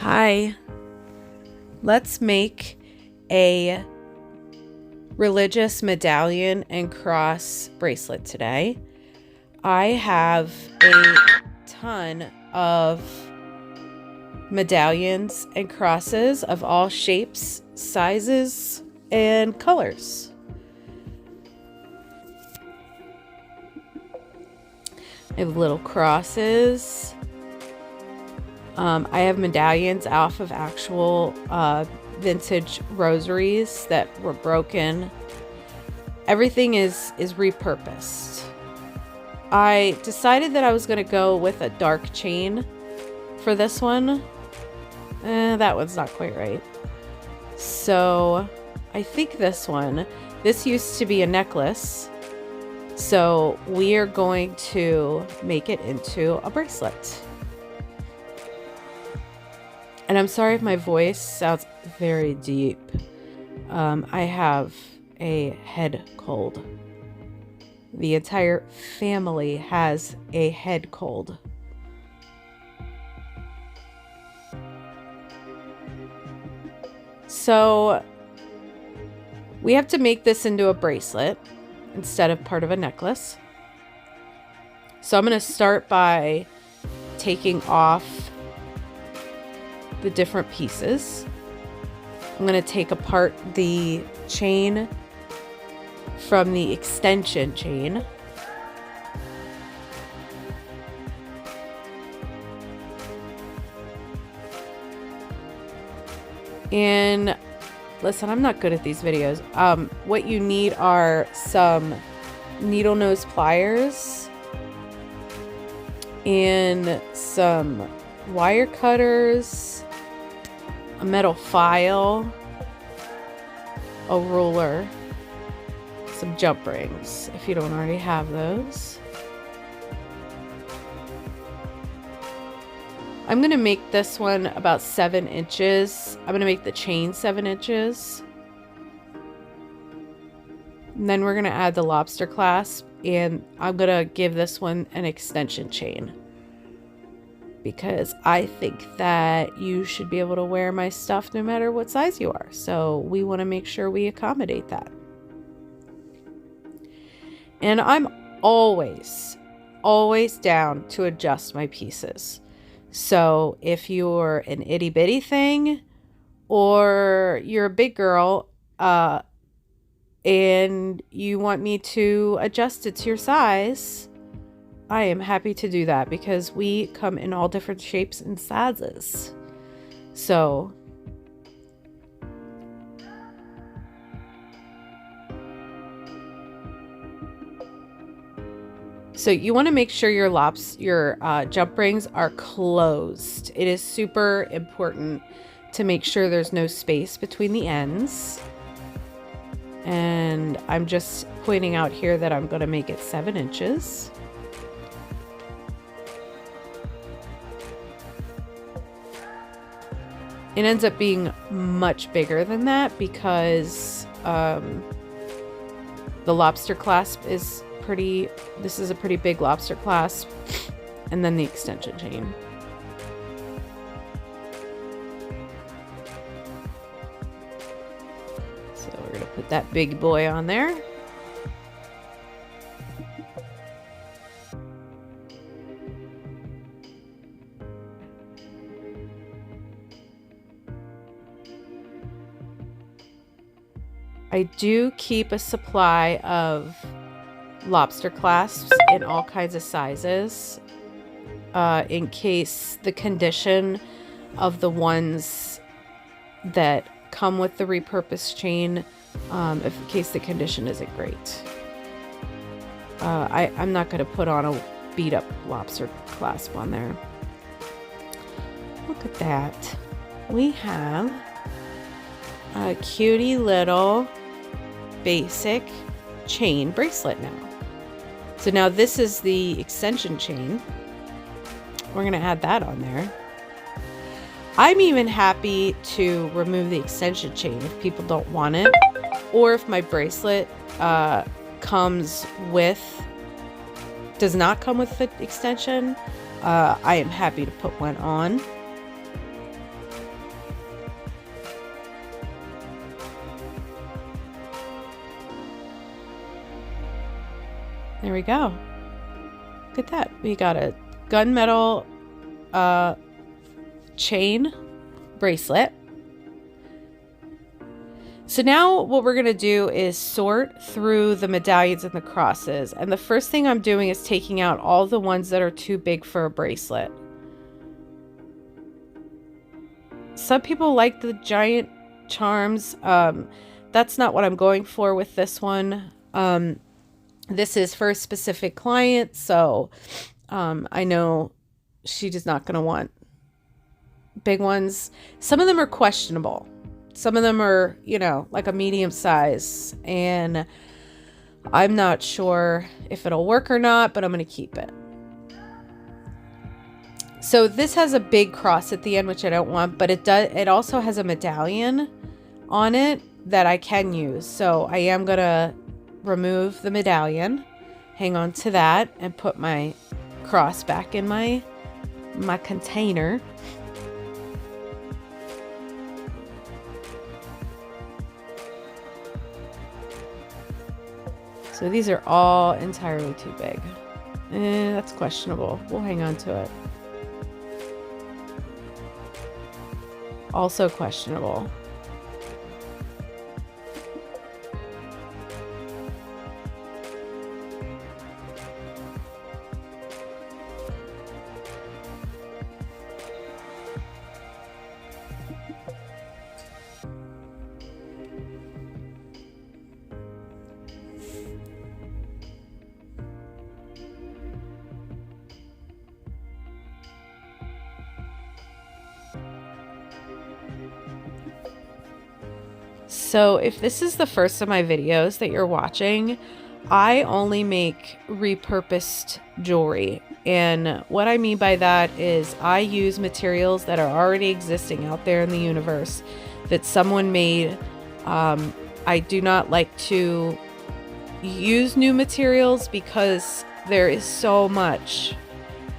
Hi, let's make a religious medallion and cross bracelet today. I have a ton of medallions and crosses of all shapes, sizes, and colors. I have little crosses. I have medallions off of actual vintage rosaries that were broken. Everything is repurposed. I decided that I was going to go with a dark chain for this one. That one's not quite right. So I think this used to be a necklace. So we are going to make it into a bracelet. And I'm sorry if my voice sounds very deep. I have a head cold. The entire family has a head cold. So we have to make this into a bracelet instead of part of a necklace. So I'm going to start by taking off the different pieces. I'm going to take apart the chain from the extension chain. And listen, I'm not good at these videos. What you need are some needle nose pliers and some wire cutters, a metal file, a ruler, some jump rings if you don't already have those. I'm going to make this one about 7 inches. I'm going to make the chain 7 inches. And then we're going to add the lobster clasp, and I'm going to give this one an extension chain, because I think that you should be able to wear my stuff no matter what size you are. So we want to make sure we accommodate that. And I'm always down to adjust my pieces. So if you're an itty bitty thing or you're a big girl and you want me to adjust it to your size, I am happy to do that, because we come in all different shapes and sizes. So you want to make sure your jump rings are closed. It is super important to make sure there's no space between the ends. And I'm just pointing out here that I'm going to make it 7 inches. It ends up being much bigger than that because the lobster clasp is this is a pretty big lobster clasp, and then the extension chain. So we're going to put that big boy on there. I do keep a supply of lobster clasps in all kinds of sizes in case the condition of the ones that come with the repurposed chain, in case the condition isn't great. I'm not going to put on a beat up lobster clasp on there. Look at that. We have a cutie little basic chain bracelet now. So now this is the extension chain. We're going to add that on there. I'm even happy to remove the extension chain if people don't want it, or if my bracelet does not come with the extension. I am happy to put one on. There we go. Look at that. We got a gunmetal chain bracelet. So now what we're going to do is sort through the medallions and the crosses. And the first thing I'm doing is taking out all the ones that are too big for a bracelet. Some people like the giant charms. That's not what I'm going for with this one. This is for a specific client, so I know she is not going to want big ones. Some of them are questionable. Some of them are, you know, like a medium size, and I'm not sure if it'll work or not, but I'm going to keep it. So this has a big cross at the end, which I don't want, but it also has a medallion on it that I can use. So I am going to remove the medallion, hang on to that, and put my cross back in my container. So these are all entirely too big. That's questionable. We'll hang on to it. Also questionable. So if this is the first of my videos that you're watching, I only make repurposed jewelry. And what I mean by that is I use materials that are already existing out there in the universe that someone made. I do not like to use new materials because there is so much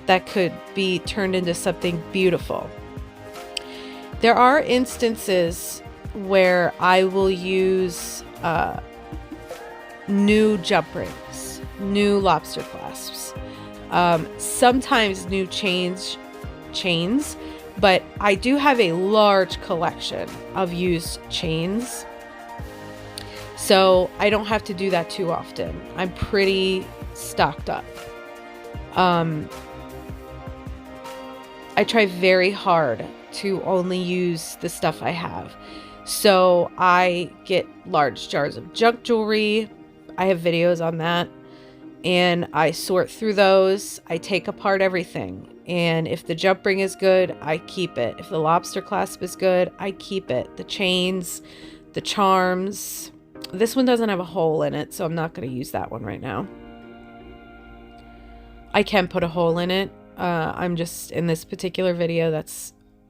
that could be turned into something beautiful. There are instances where I will use new jump rings, new lobster clasps, sometimes new chains, but I do have a large collection of used chains, so I don't have to do that too often. I'm pretty stocked up. I try very hard to only use the stuff I have. So I get large jars of junk jewelry. I have videos on that. And I sort through those. I take apart everything. And if the jump ring is good, I keep it. If the lobster clasp is good, I keep it. The chains, the charms. This one doesn't have a hole in it, so I'm not going to use that one right now. I can put a hole in it. I'm just, in this particular video,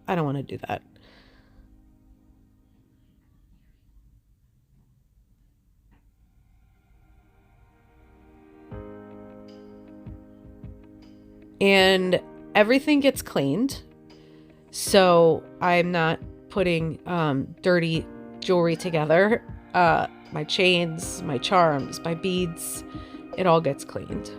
I don't want to do that. And everything gets cleaned, so I'm not putting dirty jewelry together. My chains, my charms, my beads, it all gets cleaned.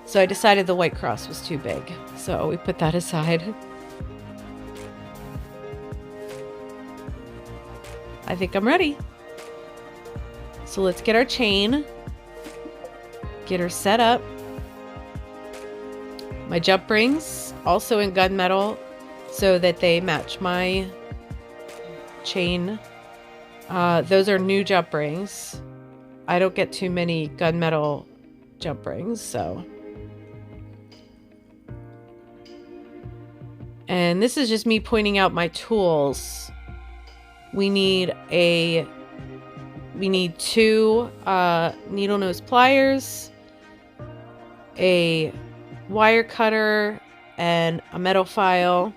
So I decided the white cross was too big, so we put that aside. I think I'm ready. So let's get our chain, get her set up. My jump rings, also in gunmetal, so that they match my chain. Those are new jump rings. I don't get too many gunmetal jump rings, so. And this is just me pointing out my tools. We need two needle nose pliers, a wire cutter, and a metal file.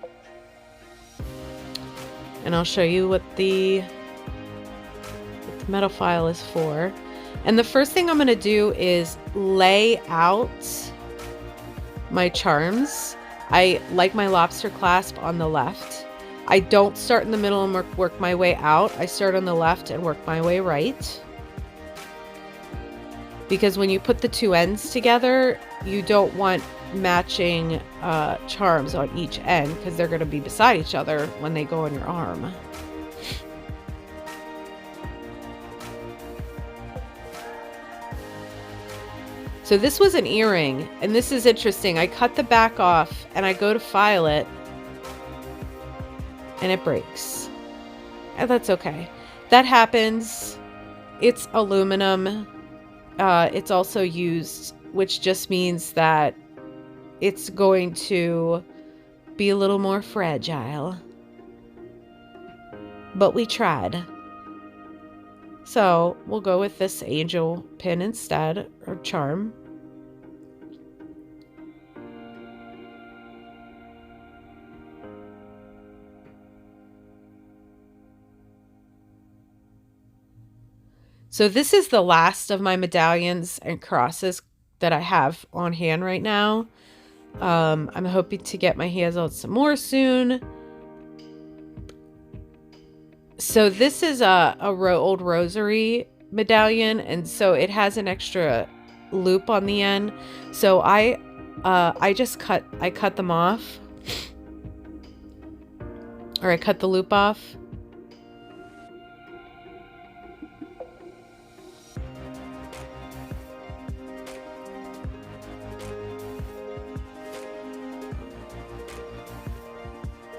And I'll show you what the metal file is for. And the first thing I'm going to do is lay out my charms. I like my lobster clasp on the left. I don't start in the middle and work my way out. I start on the left and work my way right. Because when you put the two ends together, you don't want matching charms on each end because they're going to be beside each other when they go on your arm. So this was an earring, and this is interesting. I cut the back off and I go to file it and it breaks. And that's okay. That happens. It's aluminum. It's also used, which just means that it's going to be a little more fragile. But we tried. So we'll go with this angel pin instead, or charm. So this is the last of my medallions and crosses that I have on hand right now. I'm hoping to get my hands on some more soon. So this is a old rosary medallion, and so it has an extra loop on the end. So I cut them off, or I cut the loop off.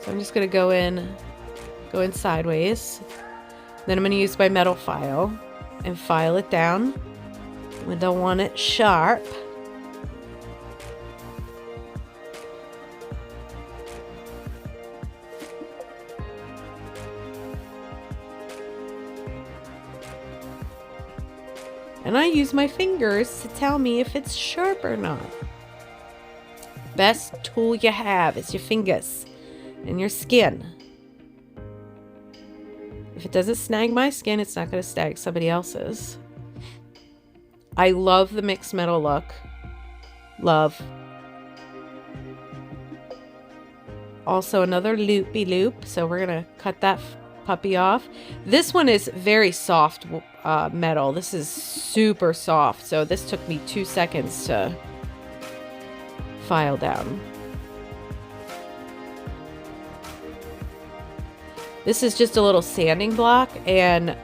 So I'm just going to go in sideways. Then I'm going to use my metal file and file it down. We don't want it sharp. And I use my fingers to tell me if it's sharp or not. Best tool you have is your fingers and your skin. If it doesn't snag my skin, it's not going to snag somebody else's. I love the mixed metal look. Love. Also another loopy loop, so we're going to cut that puppy off. This one is very soft metal. This is super soft, so this took me 2 seconds to file down. This is just a little sanding block, and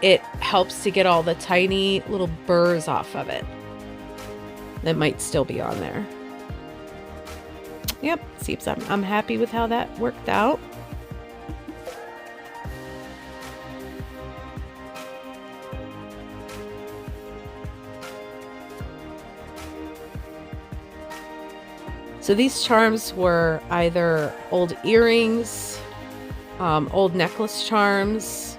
it helps to get all the tiny little burrs off of it that might still be on there. Yep, seems I'm happy with how that worked out. So these charms were either old earrings, old necklace charms,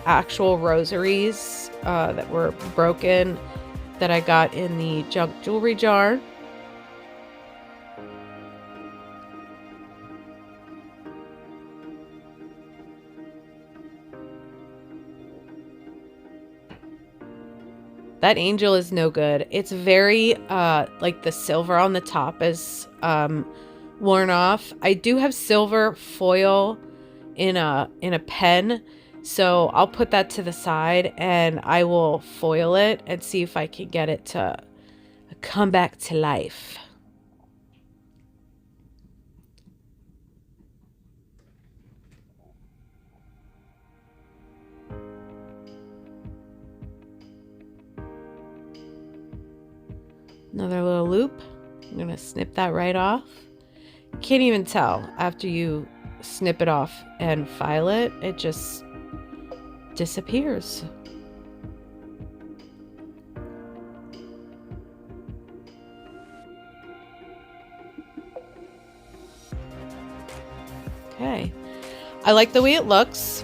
actual rosaries that were broken that I got in the junk jewelry jar. That angel is no good. It's very, like the silver on the top is worn off. I do have silver foil in a pen, so I'll put that to the side and I will foil it and see if I can get it to come back to life. Another little loop. I'm gonna snip that right off. Can't even tell after you snip it off and file it, it just disappears. Okay, I like the way it looks.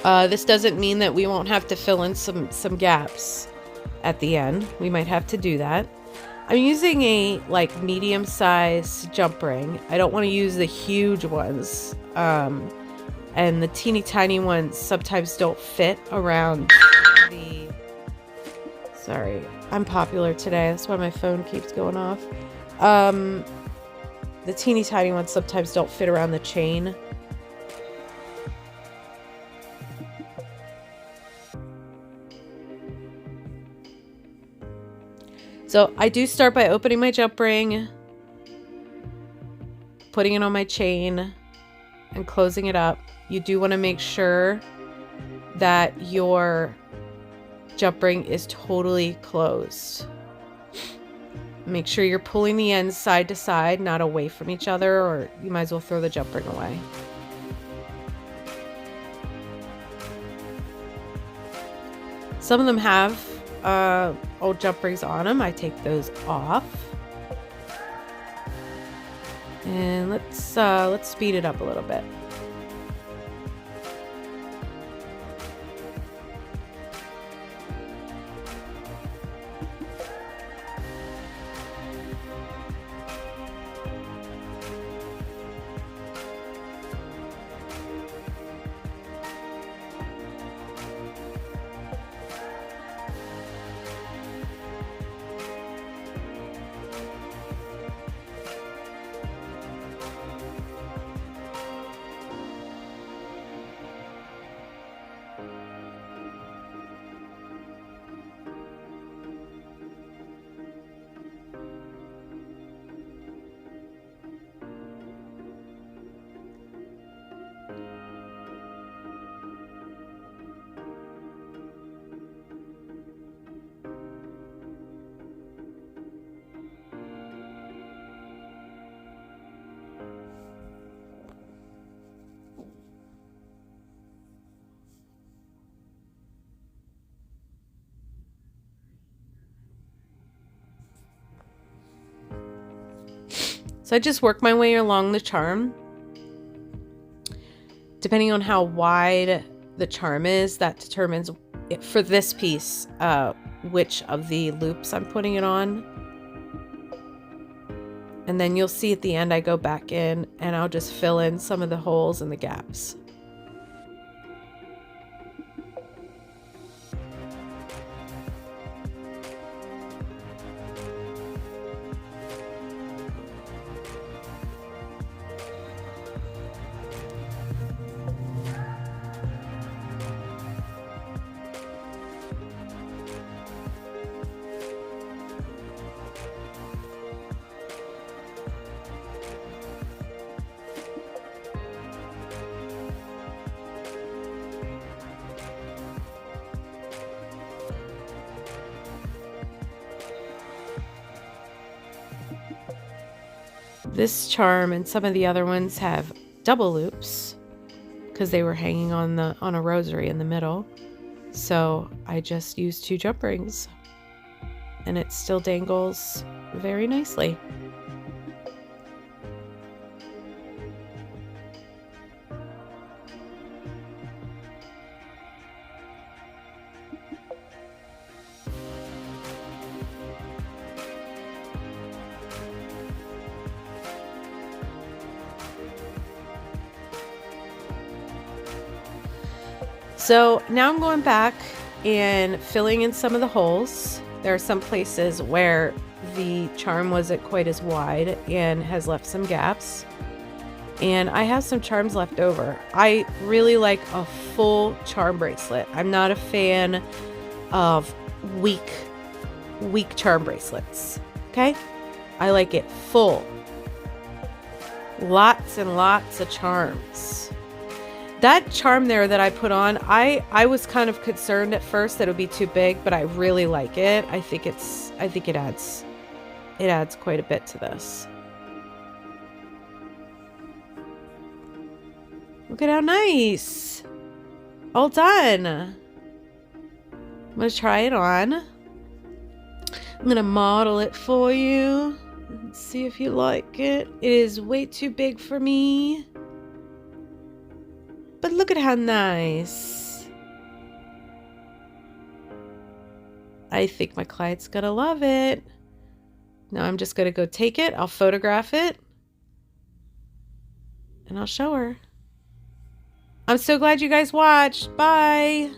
This doesn't mean that we won't have to fill in some gaps at the end. We might have to do that. I'm using a like medium size jump ring. I don't want to use the huge ones. I And the teeny tiny ones sometimes don't fit around the... Sorry, I'm popular today. That's why my phone keeps going off. The teeny tiny ones sometimes don't fit around the chain. So I do start by opening my jump ring, putting it on my chain, and closing it up. You do want to make sure that your jump ring is totally closed. Make sure you're pulling the ends side to side, not away from each other, or you might as well throw the jump ring away. Some of them have old jump rings on them. I take those off. And let's speed it up a little bit. So I just work my way along the charm. Depending on how wide the charm is, that determines, for this piece, which of the loops I'm putting it on. And then you'll see at the end I go back in and I'll just fill in some of the holes and the gaps. This charm and some of the other ones have double loops because they were hanging on a rosary in the middle. So I just used 2 jump rings and it still dangles very nicely. So now I'm going back and filling in some of the holes. There are some places where the charm wasn't quite as wide and has left some gaps. And I have some charms left over. I really like a full charm bracelet. I'm not a fan of weak charm bracelets. Okay? I like it full. Lots and lots of charms. That charm there that I put on, I was kind of concerned at first that it would be too big, but I really like it. I think it adds quite a bit to this. Look at how nice. All done. I'm going to try it on. I'm going to model it for you and see if you like it. It is way too big for me. But look at how nice. I think my client's gonna love it. Now I'm just gonna go take it. I'll photograph it. And I'll show her. I'm so glad you guys watched. Bye.